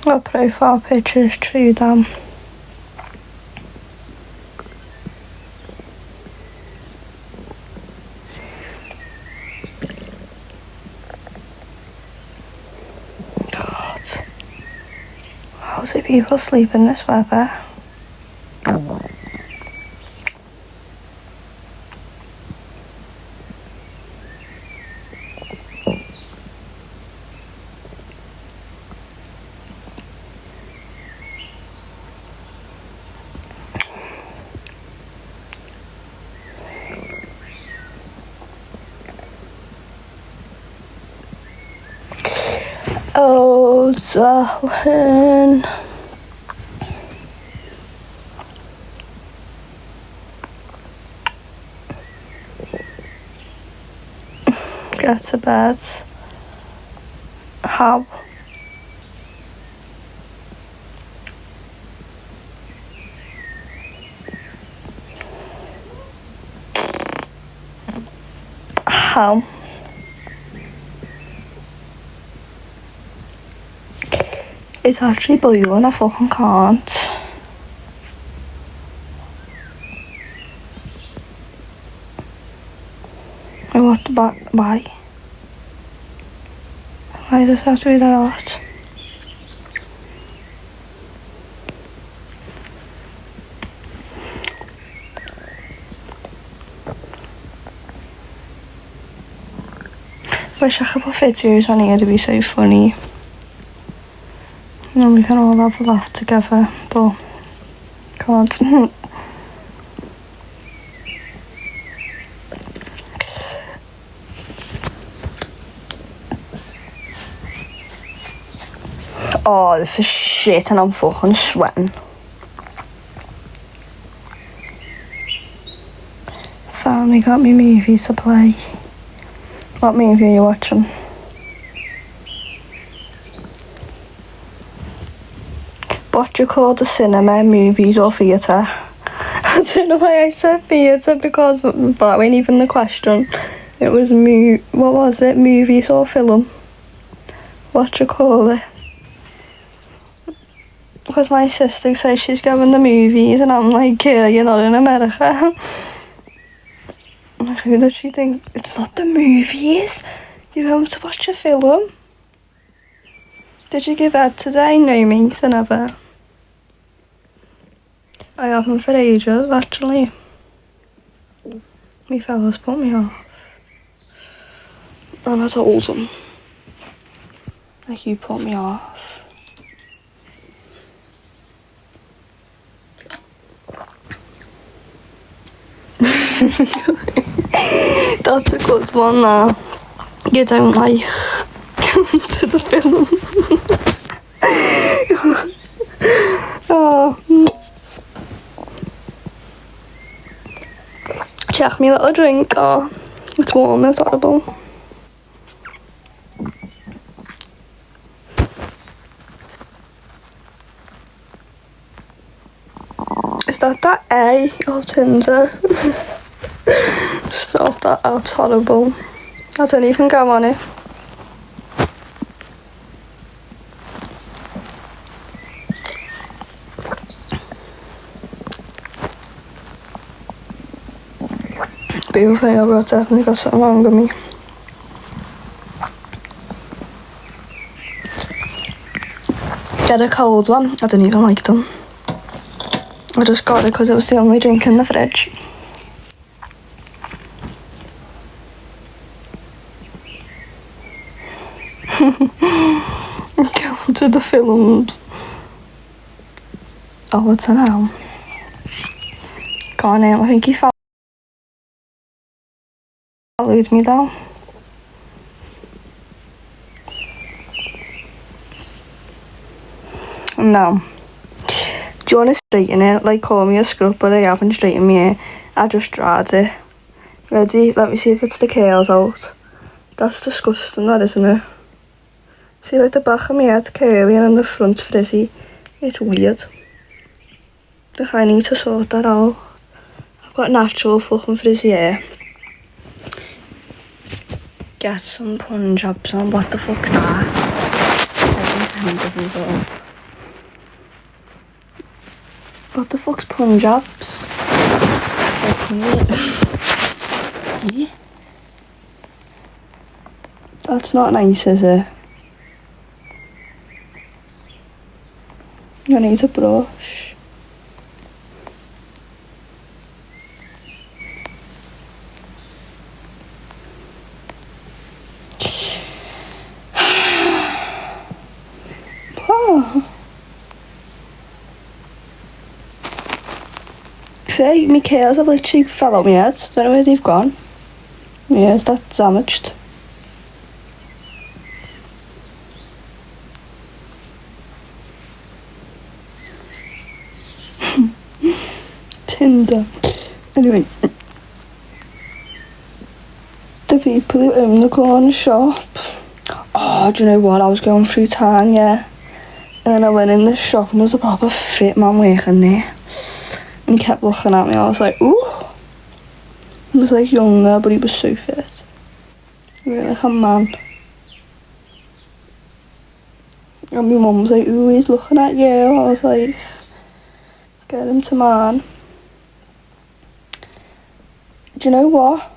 Or profile pictures, true damn. God. How do people sleep in this weather? Oh, darling. Get to bed. How? How? It's actually boiling, I fucking can't. Why? Why does it have to be that hot? Wish I could put videos on here to be so funny. And we can all have a laugh together, but can't. Oh, this is shit and I'm fucking sweating. Finally got me movie to play. What movie are you watching? What do you call the cinema, movies or theatre? I don't know why I said theatre because that ain't even the question. It was what was it? Movies or film? What do you call it? Because my sister says she's going to the movies and I'm like, yeah, you're not in America. Who does she think? It's not the movies. You're going to watch a film. Did you give that today? No, me, never. I haven't for ages, actually. Me fellas put me off. And I told them. Like, you put me off. That's a good one now. You don't like going to the film. Oh. Check me little drink. Oh, it's warm, it's horrible. Is that A or Tinder? Stop, that app's horrible. I don't even go on it. People think I've definitely got something wrong with me. Get a cold one. I didn't even like them. I just got it because it was the only drink in the fridge. Go to the films. Oh, what's an now? Go on in. I think he followed me though. No. Do you want to straighten it? Like, call me a scrub, but I haven't straightened my hair. I just dried it. Ready? Let me see if it's the curls out. That's disgusting, that, isn't it? See, like, the back of my head curly and the front frizzy. It's weird. Like, I need to sort that out. I've got natural fucking frizzy hair. Get some Punjabs on. What the fuck's that? I don't know. What the fuck's Punjabs? Yeah. That's not nice, is it? I need a brush. Oh. See, my curls have literally fell out my head. Don't know where they've gone. Yeah, is that damaged? Tinder. Anyway, the people who own the corner shop. Oh, do you know what? I was going through town, yeah. And then I went in the shop and there was a proper fit man working there. And he kept looking at me. I was like, ooh. He was like younger, but he was so fit. Really like a man. And my mum was like, ooh, he's looking at you. I was like, get him to man. Do you know what?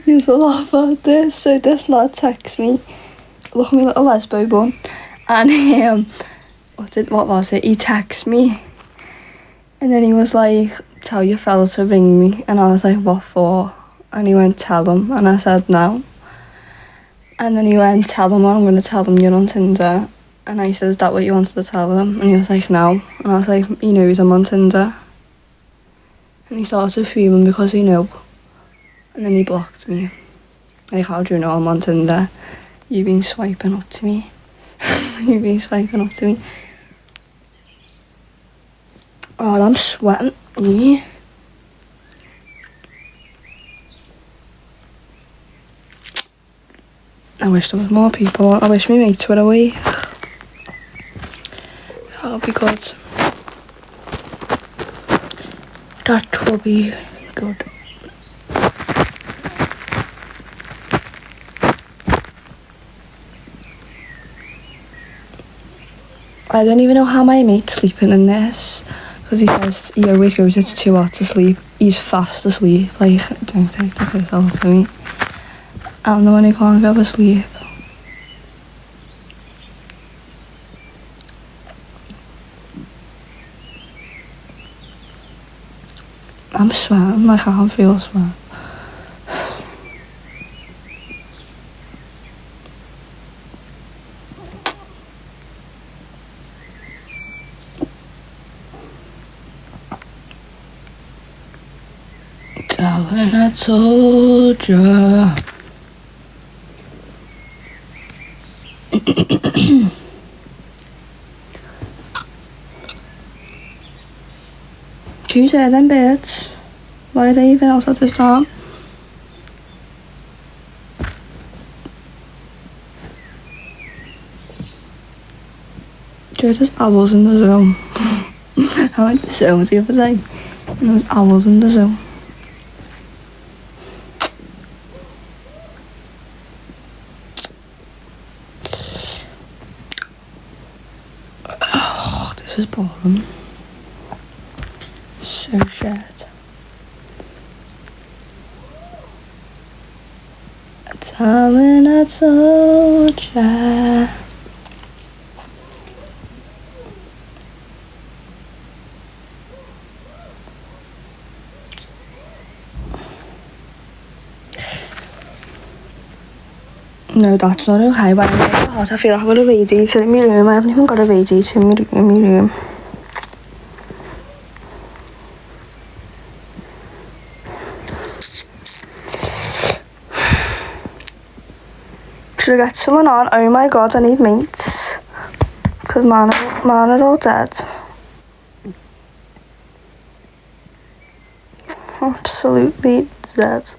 You will laugh at this. So this lad texts me, look at me little lesbo bun, and what was it? He texted me, and then he was like, tell your fella to ring me, and I was like, what for? And he went, tell him, and I said no. And then he went, tell him, I'm going to tell them you're on Tinder. And I said, is that what you wanted to tell them? And he was like, no. And I was like, he knows I'm on Tinder. And he started fuming because he knew. And then he blocked me. Like, how do you know I'm on Tinder? You've been swiping up to me. You've been swiping up to me. Oh, I'm sweating. Yeah. I wish there was more people. I wish my mates were awake. That'll be good. That will be good. I don't even know how my mate's sleeping in this, because he says he always goes, it's too hot to sleep. He's fast asleep, like, don't take the piss out of me. I'm the one who can't go to sleep. I'm sweating, like I can feel sweat. Darling, I told ya. Do you say them birds? Why are they even out at this time? Do you know there's owls in the zoo? I went to the zoo the other day and there was owls in the zoo. Oh, this is boring. So shit. Darling, I told ya. No, that's not okay. When I'm hot, I feel like I've got a radiator in my room. I haven't even got a radiator in my room. Should I get someone on? Oh my god, I need mates. Because mine are all dead. Absolutely dead.